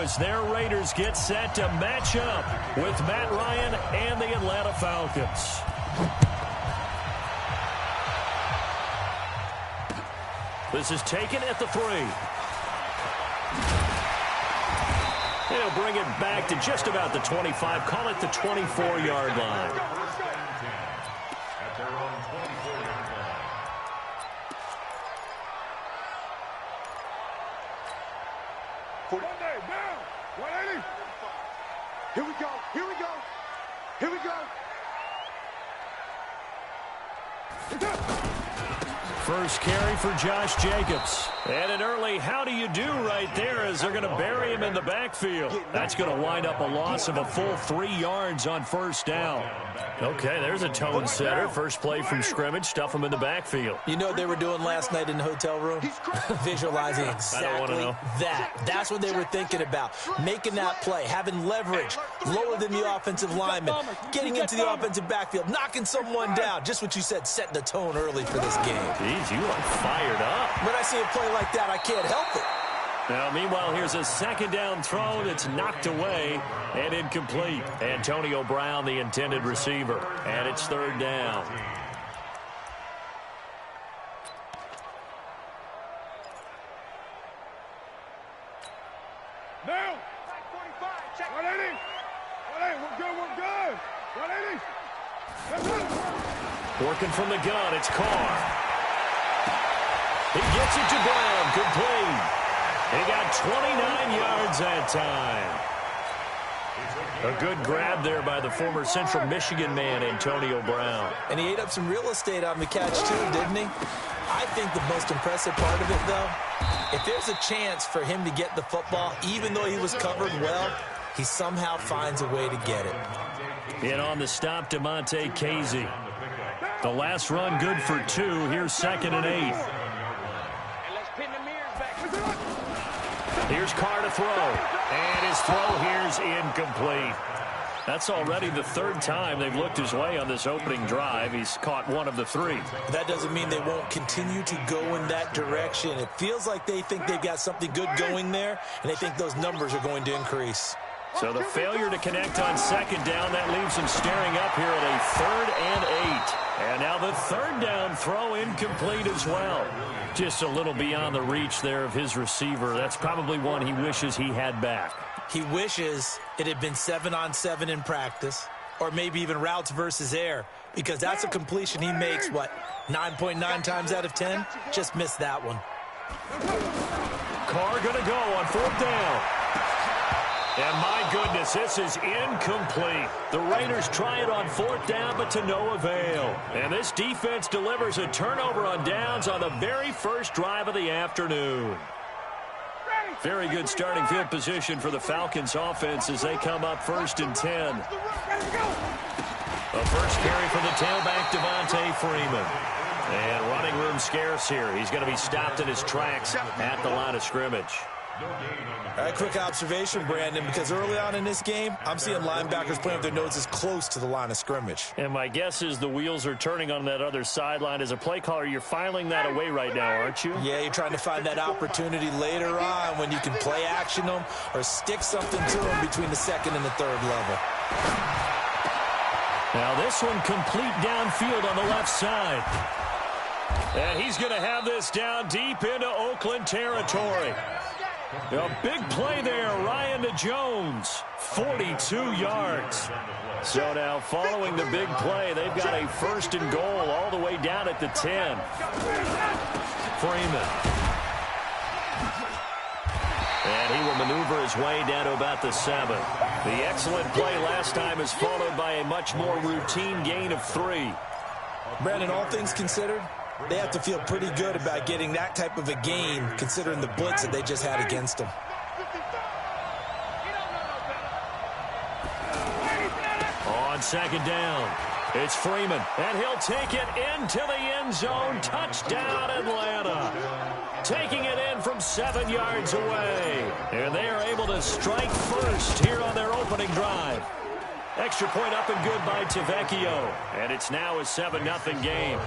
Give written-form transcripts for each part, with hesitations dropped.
as their Raiders get set to match up with Matt Ryan and the Atlanta Falcons. This is taken at the 3. He'll bring it back to just about the 25. Call it the 24-yard line. Here we go. Here we go. Here we go. First carry for Josh Jacobs. And an early how do you do right there as they're going to bury him in the backfield. That's going to wind up a loss of a full 3 yards on first down. Okay, there's a tone setter. First play from scrimmage, stuff him in the backfield. You know what they were doing last night in the hotel room? Visualizing exactly that. That's what they were thinking about. Making that play, having leverage, lower than the offensive lineman, getting into the offensive backfield, knocking someone down. Just what you said, setting the tone early for this game. Jeez, you are fired up. When I see a play like that, I can't help it. Now, meanwhile, here's a second down throw that's knocked away and incomplete. Antonio Brown, the intended receiver, and it's third down. Now, 45, check 180. 180, we're good, we're good. 180. Working from the gun, it's Carr. He gets it to Brown, complete. He got 29 yards that time. A good grab there by the former Central Michigan man, Antonio Brown. And he ate up some real estate on the catch, too, didn't he? I think the most impressive part of it, though, if there's a chance for him to get the football, even though he was covered well, he somehow finds a way to get it. And on the stop, Damontae Kazee. The last run good for 2. Here's 2nd and 8. Here's Carr to throw. And his throw here's incomplete. That's already the 3rd time they've looked his way on this opening drive. He's caught 1 of the 3. That doesn't mean they won't continue to go in that direction. It feels like they think they've got something good going there, and they think those numbers are going to increase. So the failure to connect on 2nd down, that leaves him staring up here at a 3rd and 8. And now the 3rd down throw incomplete as well. Just a little beyond the reach there of his receiver. That's probably one he wishes he had back. He wishes it had been 7-on-7 in practice, or maybe even routes versus air, because that's a completion he makes, 9.9 times out of 10? Just missed that one. Carr going to go on 4th down. And my goodness, this is incomplete. The Raiders try it on 4th down, but to no avail. And this defense delivers a turnover on downs on the very first drive of the afternoon. Very good starting field position for the Falcons offense as they come up 1st and 10. A first carry for the tailback, Devontae Freeman. And running room scarce here. He's going to be stopped in his tracks at the line of scrimmage. All right, quick observation, Brandon, because early on in this game, I'm seeing linebackers playing with their noses close to the line of scrimmage. And my guess is the wheels are turning on that other sideline. As a play caller, you're filing that away right now, aren't you? Yeah, you're trying to find that opportunity later on when you can play action them or stick something to them between the 2nd and the 3rd level. Now this one complete downfield on the left side. And he's going to have this down deep into Oakland territory. A big play there, Ryan to Jones, 42 yards. So now following the big play, they've got a 1st and goal all the way down at the 10. Freeman. And he will maneuver his way down to about the 7. The excellent play last time is followed by a much more routine gain of 3. Brandon, all things considered, they have to feel pretty good about getting that type of a gain, considering the blitz that they just had against them. On 2nd down, it's Freeman, and he'll take it into the end zone. Touchdown, Atlanta. Taking it in from 7 yards away. And they are able to strike first here on their opening drive. Extra point up and good by Tavecchio. And it's now a 7-0 game.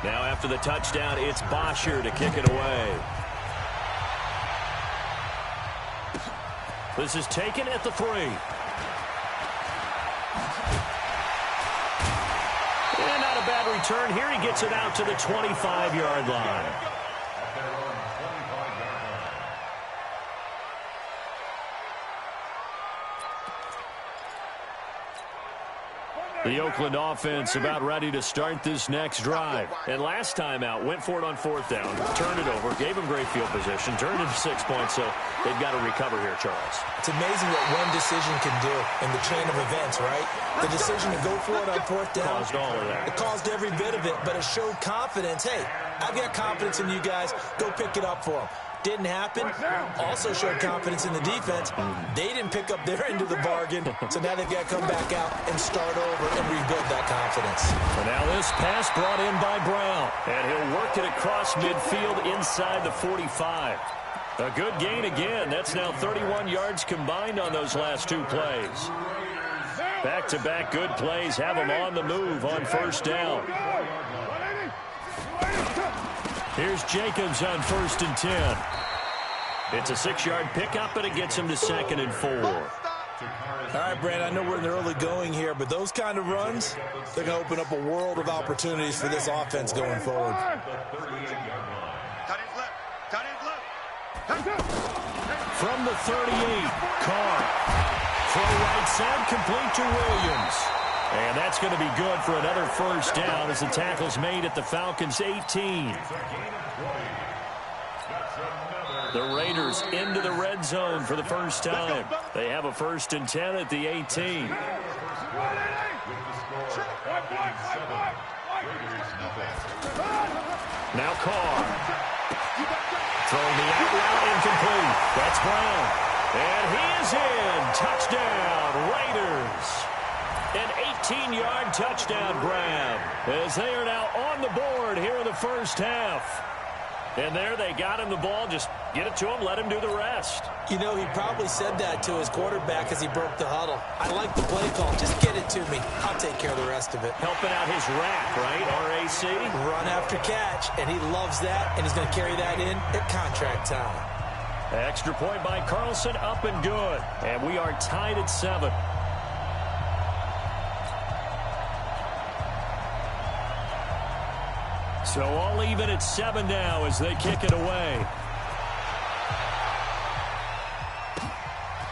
Now after the touchdown, it's Bosher to kick it away. This is taken at the 3. And not a bad return. Here he gets it out to the 25-yard line. The Oakland offense about ready to start this next drive. And last time out, went for it on 4th down, turned it over, gave them great field position, turned it to 6 points, so they've got to recover here, Charles. It's amazing what one decision can do in the chain of events, right? The decision to go for it on 4th down. Caused all of that. It caused every bit of it, but it showed confidence. Hey, I've got confidence in you guys. Go pick it up for them. Didn't happen. Also showed confidence in the defense. They didn't pick up their end of the bargain, so now they've got to come back out and start over and rebuild that confidence. So now this pass brought in by Brown, and he'll work it across midfield inside the 45. A good gain again. That's now 31 yards combined on those last 2 plays. Back-to-back good plays have them on the move on 1st down. Here's Jacobs on 1st and 10. It's a 6-yard pickup, but it gets him to 2nd and 4. All right, Brad, I know we're in the early going here, but those kind of runs, they're going to open up a world of opportunities for this offense going forward. From the 38, Carr. Throw right side, complete to Williams. And that's going to be good for another 1st down as the tackle's made at the Falcons' 18. The Raiders into the red zone for the first time. They have a 1st and 10 at the 18. Now Carr. Throwing the out route incomplete. That's Brown. And he is in. Touchdown, Raiders. An 18-yard touchdown grab as they are now on the board here in the 1st half. And there they got him the ball. Just get it to him, let him do the rest. You know, he probably said that to his quarterback as he broke the huddle. I like the play call. Just get it to me. I'll take care of the rest of it. Helping out his rack, right? RAC. Run after catch, and he loves that, and he's going to carry that in at contract time. Extra point by Carlson, up and good. And we are tied at 7. So all even at 7 now as they kick it away.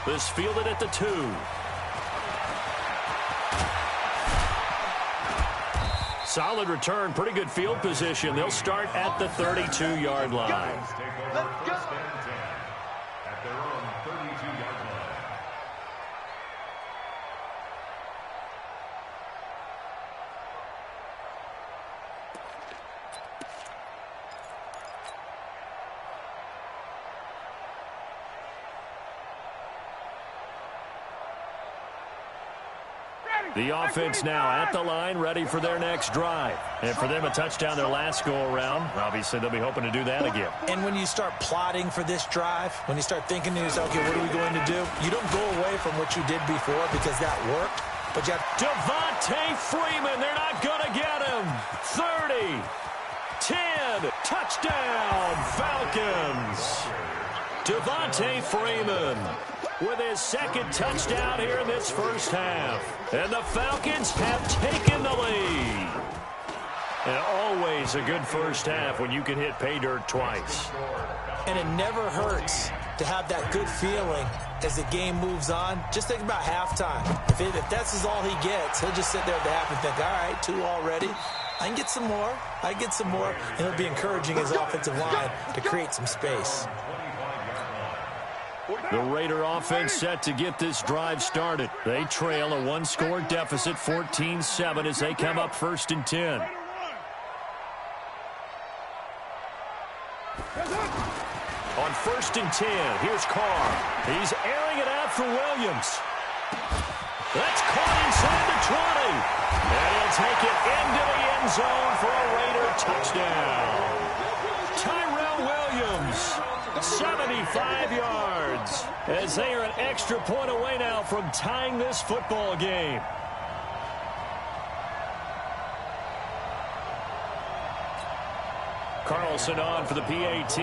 This fielded at the 2. Solid return, pretty good field position. They'll start at the 32-yard line. Let's go. The offense now at the line, ready for their next drive. And for them, a touchdown their last go-around. Obviously, they'll be hoping to do that again. And when you start plotting for this drive, when you start thinking to yourself, okay, what are we going to do? You don't go away from what you did before because that worked. But you have Devontae Freeman, they're not going to get him. 30, 10, touchdown, Falcons. Devontae Freeman with his 2nd touchdown here in this 1st half. And the Falcons have taken the lead. And always a good 1st half when you can hit pay dirt twice. And it never hurts to have that good feeling as the game moves on. Just think about halftime. If that's all he gets, he'll just sit there at the half and think, all right, 2 already. I can get some more. I can get some more. And he'll be encouraging his offensive line to create some space. The Raider offense set to get this drive started. They trail a 1-score deficit, 14-7, as they come up 1st and 10. On 1st and 10, here's Carr. He's airing it out for Williams. That's caught inside the 20. And he'll take it into the end zone for a Raider touchdown. Tyrell Williams, 75 yards, as they are an extra point away now from tying this football game. Carlson on for the PAT.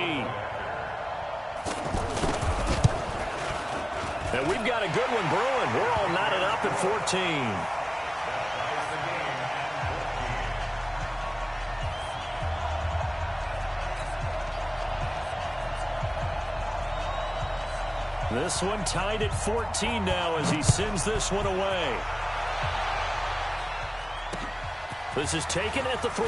And we've got a good one brewing. We're all knotted up at 14. This one tied at 14 now as he sends this one away. This is taken at the 3.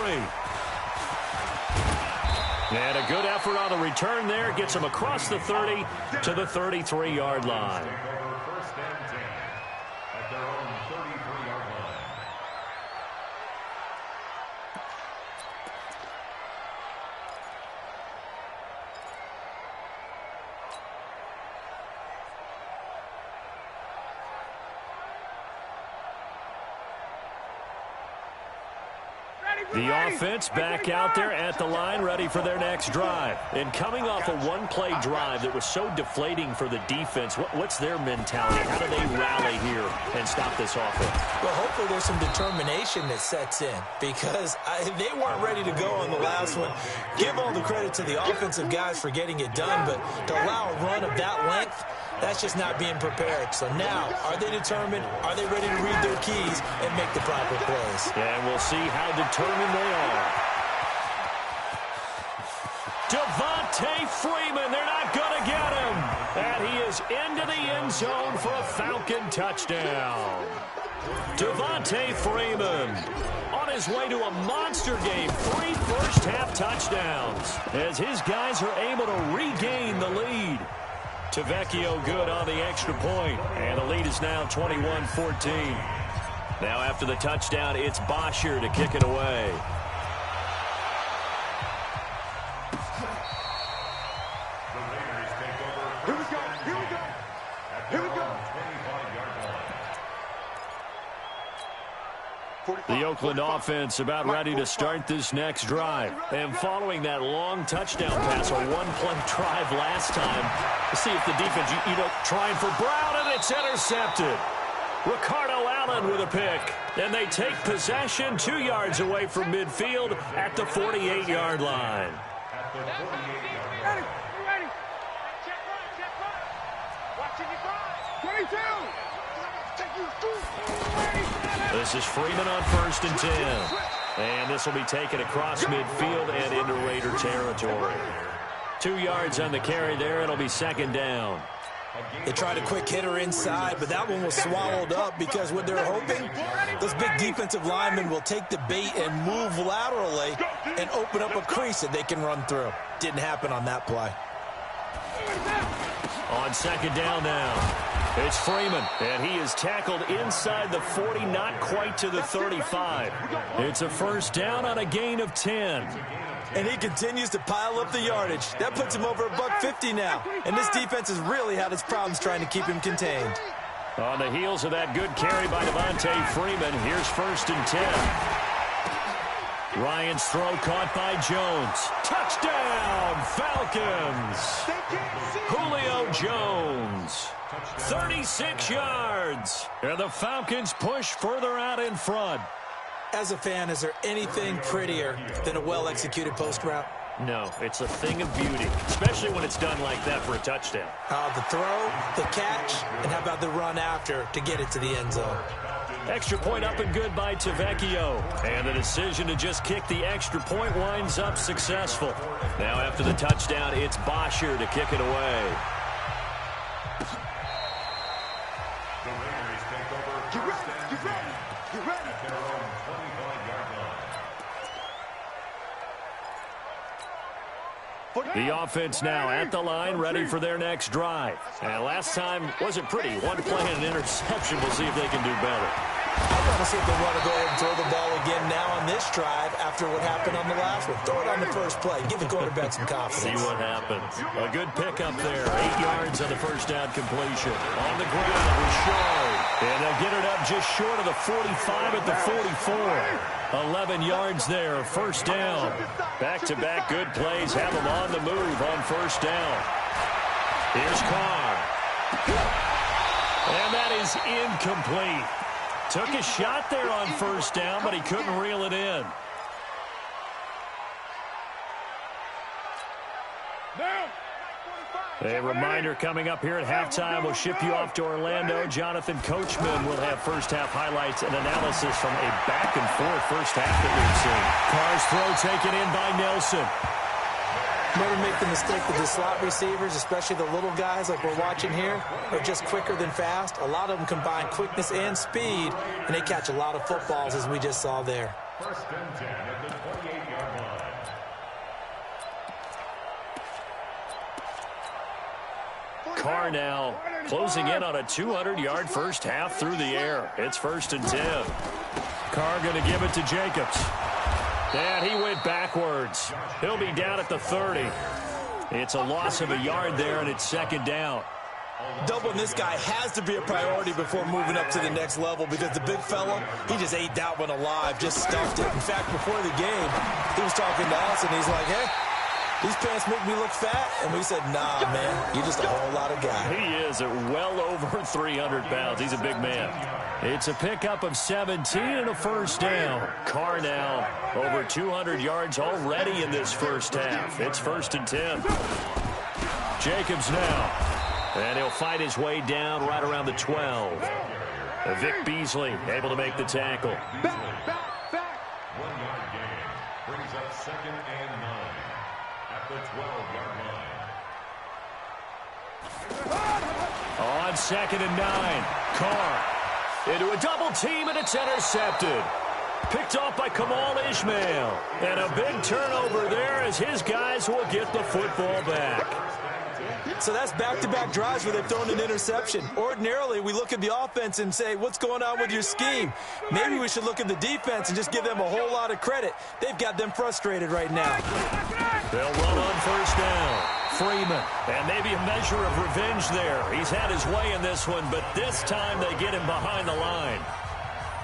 And a good effort on the return there. Gets him across the 30 to the 33-yard line. The offense back out there at the line, ready for their next drive. And coming off a one-play drive that was so deflating for the defense, what's their mentality? How do they rally here and stop this offense? Well, hopefully there's some determination that sets in because they weren't ready to go on the last one. Give all the credit to the offensive guys for getting it done, but to allow a run of that length, that's just not being prepared. So now, are they determined? Are they ready to read their keys and make the proper plays? And we'll see how determined they are. Devontae Freeman, they're not going to get him. And he is into the end zone for a Falcon touchdown. Devontae Freeman on his way to a monster game. 3 first-half touchdowns as his guys are able to regain the lead. Tavecchio good on the extra point, and the lead is now 21-14. Now after the touchdown, it's Bosher to kick it away. Here we go, here we go, here we go. The Oakland offense about ready to start this next drive. And following that long touchdown pass, a one-play drive last time, let's see if the defense, trying for Brown, and it's intercepted. Ricardo Allen with a pick. And they take possession 2 yards away from midfield at the 48-yard line. Ready, ready. Check right. Watching you drive. 22. This is Freeman on 1st and 10. And this will be taken across midfield and into Raider territory. 2 yards on the carry there. It'll be 2nd down. They tried a quick hitter inside, but that one was swallowed up because what they're hoping, those big defensive linemen will take the bait and move laterally and open up a crease that they can run through. Didn't happen on that play. On 2nd down now. It's Freeman, and he is tackled inside the 40, not quite to the 35. It's a 1st down on a gain of 10. And he continues to pile up the yardage. That puts him over $150 now. And this defense has really had its problems trying to keep him contained. On the heels of that good carry by Devontae Freeman, here's 1st and 10. Ryan's throw caught by Jones. Touchdown, Falcons! Julio Jones. 36 yards. And the Falcons push further out in front. As a fan, is there anything prettier than a well-executed post route? No, it's a thing of beauty, especially when it's done like that for a touchdown. The throw, the catch, and how about the run after to get it to the end zone? Extra point up and good by Tavecchio. And the decision to just kick the extra point winds up successful. Now after the touchdown, it's Bosher to kick it away. The offense now at the line, ready for their next drive. And last time wasn't pretty. One play and an interception. We'll see if they can do better. I want to see if they want to go ahead and throw the ball again now on this drive after what happened on the last one. Throw it on the first play. Give the quarterback some confidence. See what happens. A good pickup there. 8 yards on the first down completion. On the ground with Shaw. And they'll get it up just short of the 45 at the 44. 11 yards there, 1st down. Back-to-back good plays have them on the move on 1st down. Here's Carr. And that is incomplete. Took a shot there on 1st down, but he couldn't reel it in. A reminder coming up here at halftime. We'll ship you off to Orlando. Jonathan Coachman will have first-half highlights and analysis from a back-and-forth first half that we've seen. Carr's throw taken in by Nelson. Never make the mistake that the slot receivers, especially the little guys like we're watching here, are just quicker than fast. A lot of them combine quickness and speed, and they catch a lot of footballs, as we just saw there. First and 10 at the 28-yard line. Carr now closing in on a 200-yard first half through the air. It's 1st and 10. Carr going to give it to Jacobs. And he went backwards. He'll be down at the 30. It's a loss of a yard there, and it's 2nd down. Doubling this guy has to be a priority before moving up to the next level because the big fella, he just ate that one alive, just stuffed it. In fact, before the game, he was talking to us, and he's like, hey, these pants make me look fat. And we said, nah, man, you're just a whole lot of guy. He is at well over 300 pounds. He's a big man. It's a pickup of 17 and a first down. Carr now over 200 yards already in this first half. It's 1st and 10. Jacobs now. And he'll fight his way down right around the 12. Vic Beasley able to make the tackle. Back. 1-yard gain brings up 2nd and 9 at the 12-yard line. On 2nd and 9, Carr into a double team, and it's intercepted. Picked off by Kamal Ishmael. And a big turnover there as his guys will get the football back. So that's back-to-back drives where they've thrown an interception. Ordinarily, we look at the offense and say, what's going on with your scheme? Maybe we should look at the defense and just give them a whole lot of credit. They've got them frustrated right now. They'll run on first down. Freeman, and maybe a measure of revenge there. He's had his way in this one, but this time they get him behind the line.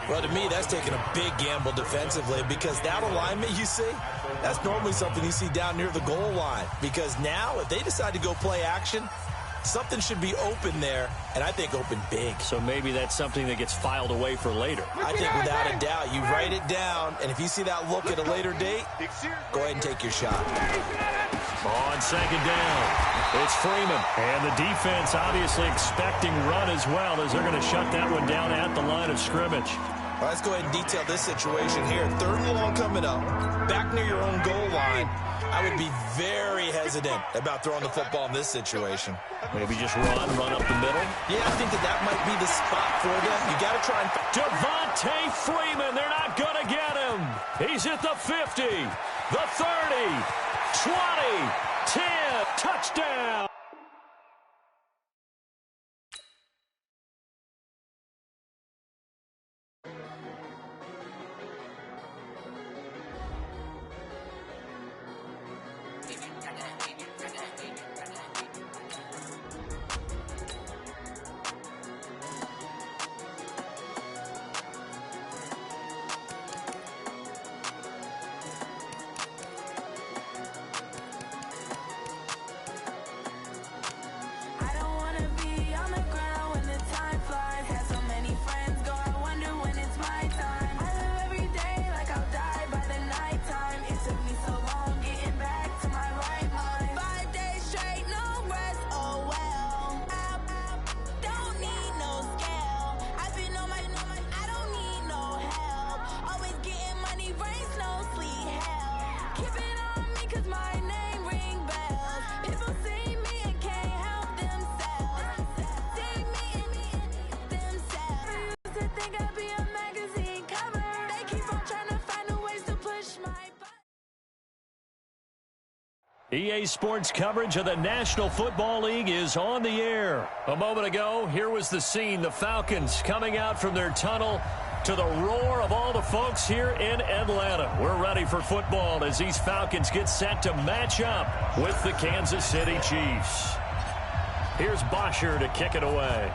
Well, to me, that's taking a big gamble defensively because that alignment you see, that's normally something you see down near the goal line. Because now, if they decide to go play action, something should be open there, and I think open big. So maybe that's something that gets filed away for later. I think without a doubt, you write it down, and if you see that look at a later date, go ahead and take your shot. On 2nd down, it's Freeman. And the defense obviously expecting run as well as they're going to shut that one down at the line of scrimmage. All right, let's go ahead and detail this situation here. 3rd and long coming up, back near your own goal line. I would be very hesitant about throwing the football in this situation. Maybe just run up the middle. Yeah, I think that might be the spot for them. You got to try and... Devontae Freeman, they're not going to get him. He's at the 50, the 30, 20, 10, touchdown. EA Sports coverage of the National Football League is on the air. A moment ago, here was the scene. The Falcons coming out from their tunnel to the roar of all the folks here in Atlanta. We're ready for football as these Falcons get set to match up with the Kansas City Chiefs. Here's Bosher to kick it away.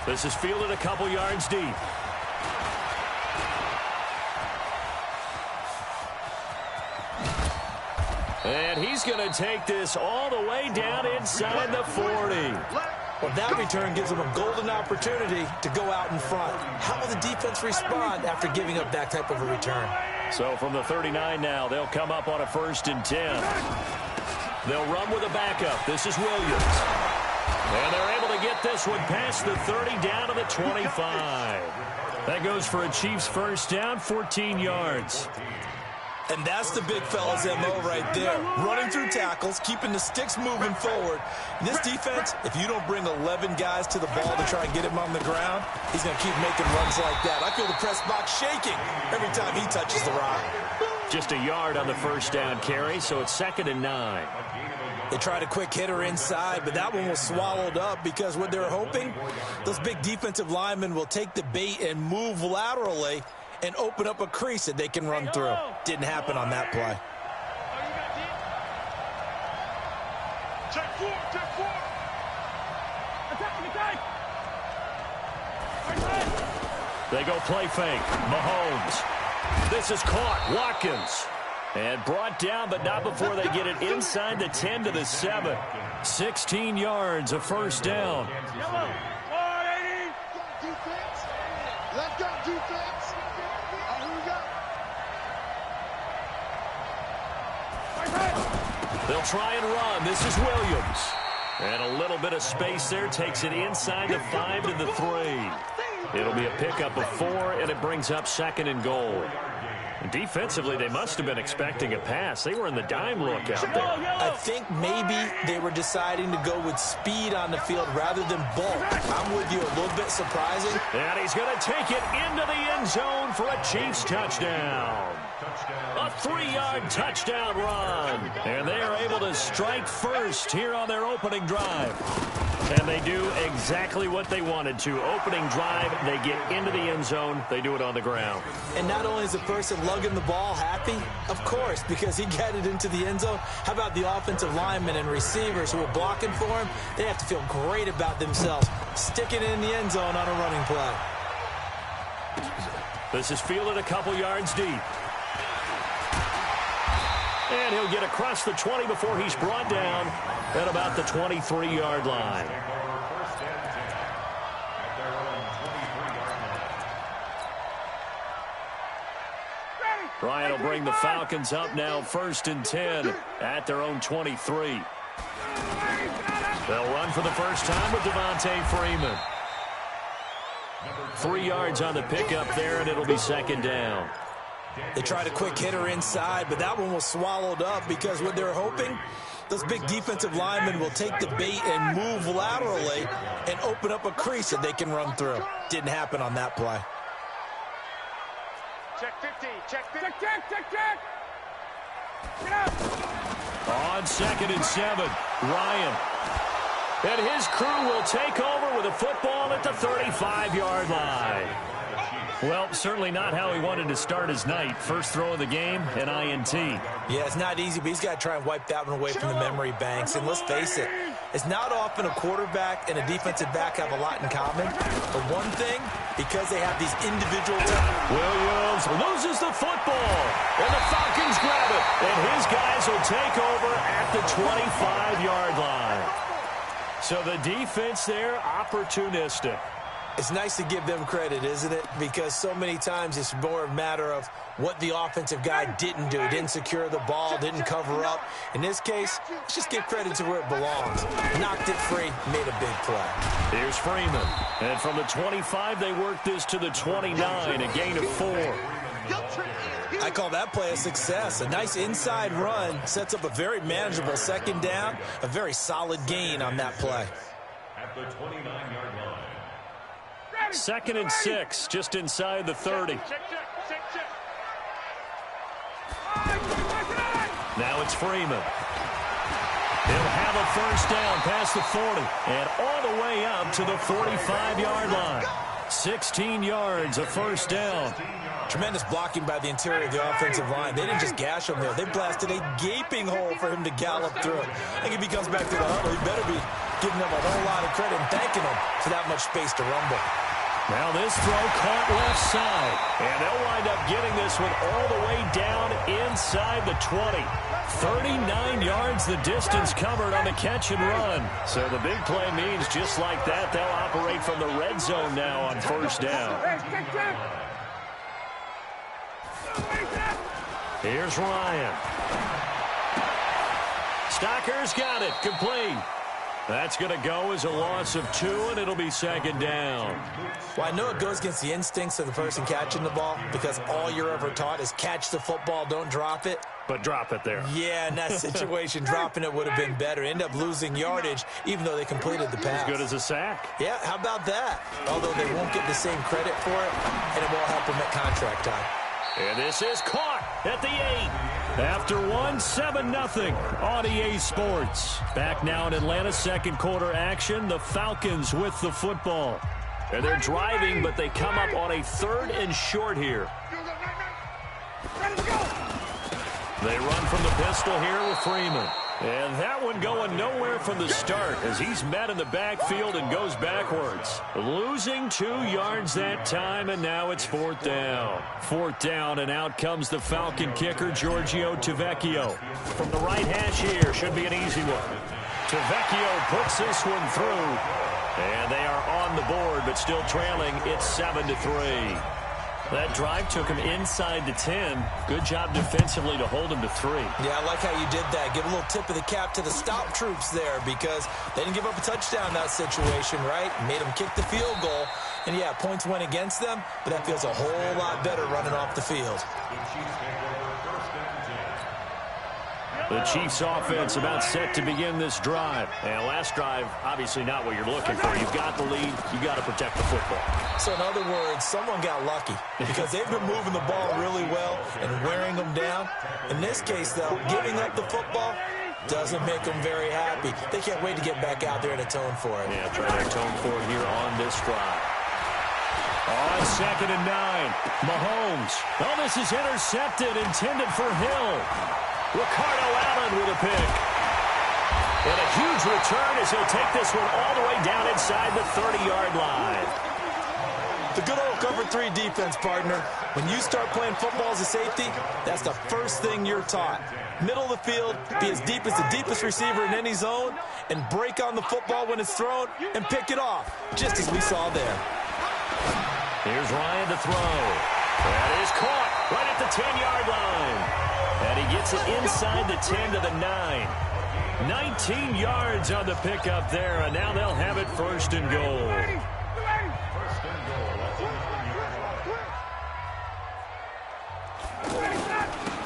This is fielded a couple yards deep. And he's going to take this all the way down inside the 40. Well, that return gives them a golden opportunity to go out in front. How will the defense respond after giving up that type of a return? So from the 39 now, they'll come up on a 1st and 10. They'll run with a backup. This is Williams. And they're able to get this one past the 30 down to the 25. That goes for a Chiefs first down, 14 yards. And that's the big fella's MO right there. Running through tackles, keeping the sticks moving forward. In this defense, if you don't bring 11 guys to the ball to try and get him on the ground, he's going to keep making runs like that. I feel the press box shaking every time he touches the rock. Just a yard on the first down carry, so it's 2nd and 9. They tried a quick hitter inside, but that one was swallowed up because what they're hoping, those big defensive linemen will take the bait and move laterally and open up a crease that they can run through. Didn't happen on that play. Check four. Attack. They go play fake. Mahomes. This is caught. Watkins. And brought down, but not before they get it inside the 10 to the 7. 16 yards, a first down. Let's go, defense. Here we go. They'll try and run. This is Williams. And a little bit of space there. Takes it inside the 5 to the 3. It'll be a pickup of 4, and it brings up 2nd and goal. Defensively, they must have been expecting a pass. They were in the dime look out there. I think maybe they were deciding to go with speed on the field rather than bulk. I'm with you, a little bit surprising. And he's going to take it into the end zone for a Chiefs touchdown. A 3-yard touchdown run. And they are able to strike first here on their opening drive. And they do exactly what they wanted to. Opening drive, they get into the end zone. They do it on the ground. And not only is the person lugging the ball happy, of course, because he got it into the end zone. How about the offensive linemen and receivers who are blocking for him? They have to feel great about themselves, sticking it in the end zone on a running play. This is fielded a couple yards deep. And he'll get across the 20 before he's brought down at about the 23-yard line. Ryan will bring the Falcons up now 1st and 10 at their own 23. They'll run for the first time with Devontae Freeman. 3 yards on the pickup there, and it'll be 2nd down. They tried a quick hitter inside, but that one was swallowed up because what they're hoping, those big defensive linemen will take the bait and move laterally and open up a crease that they can run through. Didn't happen on that play. Check 50. Check. Get up. On 2nd and 7, Ryan. And his crew will take over with a football at the 35-yard line. Well, certainly not how he wanted to start his night. First throw of the game, an INT. Yeah, it's not easy, but he's got to try and wipe that one away from the memory banks. And let's face it, it's not often a quarterback and a defensive back have a lot in common. But one thing, because they have these individual... Williams loses the football, and the Falcons grab it. And his guys will take over at the 25-yard line. So the defense there, opportunistic. It's nice to give them credit, isn't it? Because so many times it's more a matter of what the offensive guy didn't do. Didn't secure the ball, didn't cover up. In this case, let's just give credit to where it belongs. Knocked it free, made a big play. Here's Freeman. And from the 25, they work this to the 29, a gain of 4. I call that play a success. A nice inside run sets up a very manageable 2nd down, a very solid gain on that play. At the 29-yard line. 2nd and 6, just inside the 30. Check. Now it's Freeman. He'll have a first down past the 40 and all the way up to the 45-yard line. 16 yards, a first down. Tremendous blocking by the interior of the offensive line. They didn't just gash him there. They blasted a gaping hole for him to gallop through. I think if he comes back to the huddle, he better be giving them a whole lot of credit and thanking them for that much space to rumble. Now this throw caught left side. And they'll wind up getting this one all the way down inside the 20. 39 yards the distance covered on the catch and run. So the big play means just like that, they'll operate from the red zone now on first down. Hey, check. Here's Ryan. Stocker's got it. Complete. That's going to go as a loss of 2, and it'll be second down. Well, I know it goes against the instincts of the person catching the ball because all you're ever taught is catch the football, don't drop it. But drop it there. Yeah, in that situation, dropping it would have been better. End up losing yardage, even though they completed the pass. As good as a sack. Yeah, how about that? Although they won't get the same credit for it, and it won't help them at contract time. And this is caught at the 8. After 7-0 on EA Sports. Back now in Atlanta's second quarter action. The Falcons with the football. And they're driving, but they come up on a 3rd and short here. They run from the pistol here with Freeman. And that one going nowhere from the start as he's met in the backfield and goes backwards. Losing 2 yards that time, and now it's 4th down. 4th down, and out comes the Falcon kicker, Giorgio Tavecchio. From the right hash here, should be an easy one. Tavecchio puts this one through. And they are on the board, but still trailing. It's 7-3. That drive took him inside the 10. Good job defensively to hold him to 3. Yeah, I like how you did that. Give a little tip of the cap to the stop troops there because they didn't give up a touchdown in that situation, right? Made them kick the field goal. And, yeah, points went against them, but that feels a whole lot better running off the field. The Chiefs offense about set to begin this drive. And last drive, obviously not what you're looking for. You've got the lead. You've got to protect the football. So in other words, someone got lucky because they've been moving the ball really well and wearing them down. In this case, though, giving up the football doesn't make them very happy. They can't wait to get back out there and atone for it. Yeah, try to atone for it here on this drive. On 2nd and 9, Mahomes. Oh, this is intercepted, intended for Hill. Ricardo Allen with a pick. And a huge return as he'll take this one all the way down inside the 30-yard line. The good old cover 3 defense, partner. When you start playing football as a safety, that's the first thing you're taught. Middle of the field, be as deep as the deepest receiver in any zone, and break on the football when it's thrown and pick it off, just as we saw there. Here's Ryan to throw. That is caught right at the 10-yard line. And he gets it inside the 10 to the 9. 19 yards on the pickup there, and now they'll have it 1st and goal.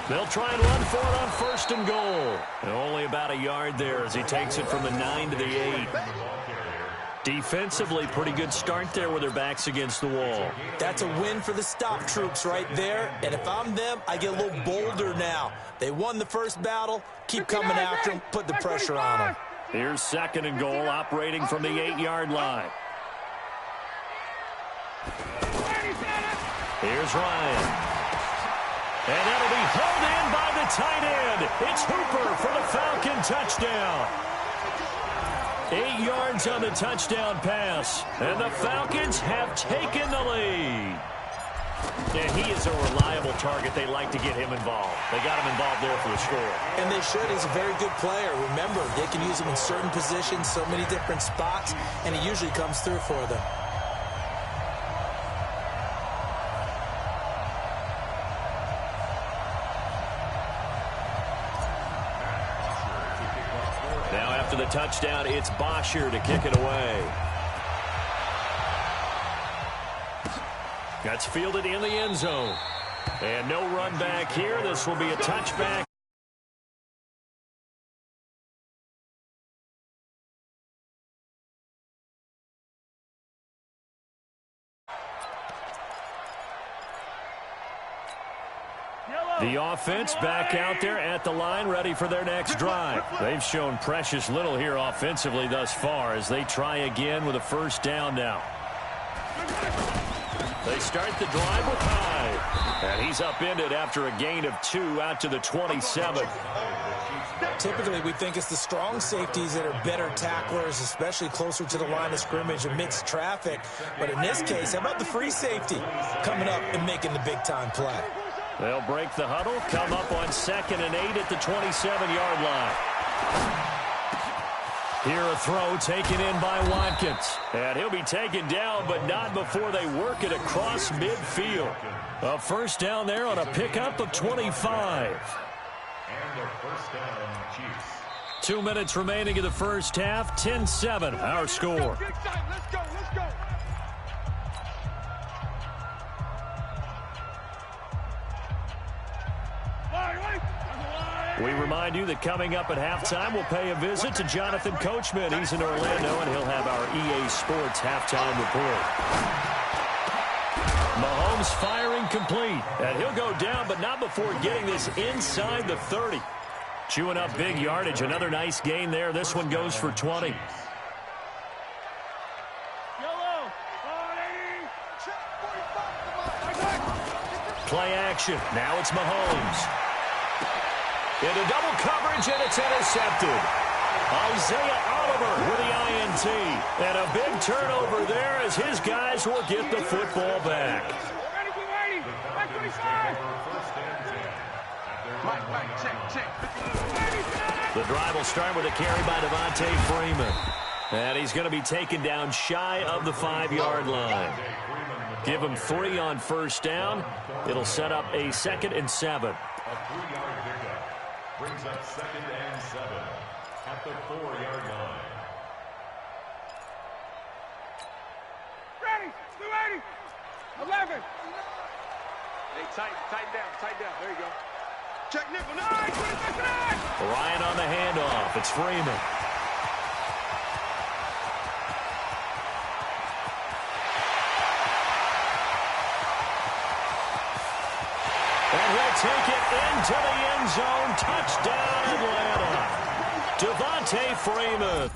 They'll try and run for it on 1st and goal. And only about a yard there as he takes it from the 9 to the 8. Defensively, pretty good start there with their backs against the wall. That's a win for the stop troops right there. And if I'm them, I get a little bolder now. They won the first battle. Keep coming after them. Put the pressure on them. Here's 2nd and goal, operating from the 8-yard line. Here's Ryan. And that'll be held in by the tight end. It's Hooper for the Falcon touchdown. 8 yards on the touchdown pass. And the Falcons have taken the lead. And he is a reliable target. They like to get him involved. They got him involved there for the score. And they should. He's a very good player. Remember, they can use him in certain positions, so many different spots, and he usually comes through for them. Now after the touchdown, it's Bosher to kick it away. That's fielded in the end zone. And no run back here. This will be a touchback. The offense back out there at the line, ready for their next drive. They've shown precious little here offensively thus far as they try again with a 1st down now. They start the drive with Hyde. And he's upended after a gain of 2 out to the 27. Typically, we think it's the strong safeties that are better tacklers, especially closer to the line of scrimmage amidst traffic. But in this case, how about the free safety coming up and making the big-time play? They'll break the huddle, come up on 2nd and 8 at the 27-yard line. Here a throw taken in by Watkins. And he'll be taken down, but not before they work it across midfield. A first down there on a pickup of 25. And a first down, Chiefs. 2 minutes remaining in the first half. 10-7, our score. Let's go, let's go. We remind you that coming up at halftime, we'll pay a visit to Jonathan Coachman. He's in Orlando, and he'll have our EA Sports halftime report. Mahomes firing complete, and he'll go down, but not before getting this inside the 30. Chewing up big yardage. Another nice gain there. This one goes for 20. Play action. Now it's Mahomes. Into double coverage, and it's intercepted. Isaiah Oliver with the INT. And a big turnover there as his guys will get the football back. The drive will start with a carry by Devontae Freeman. And he's going to be taken down shy of the 5-yard line. Give him 3 on first down. It'll set up a 2nd and 7. A 3-yard pickup brings up 2nd and 7 at the 4-yard line. Ready, 280, 11. Hey, tighten down. There you go. Check nickel, 9, 26, 9. Ryan on the handoff. It's Freeman. And he'll take it into the end zone. Touchdown, Atlanta. Devontae Freeman.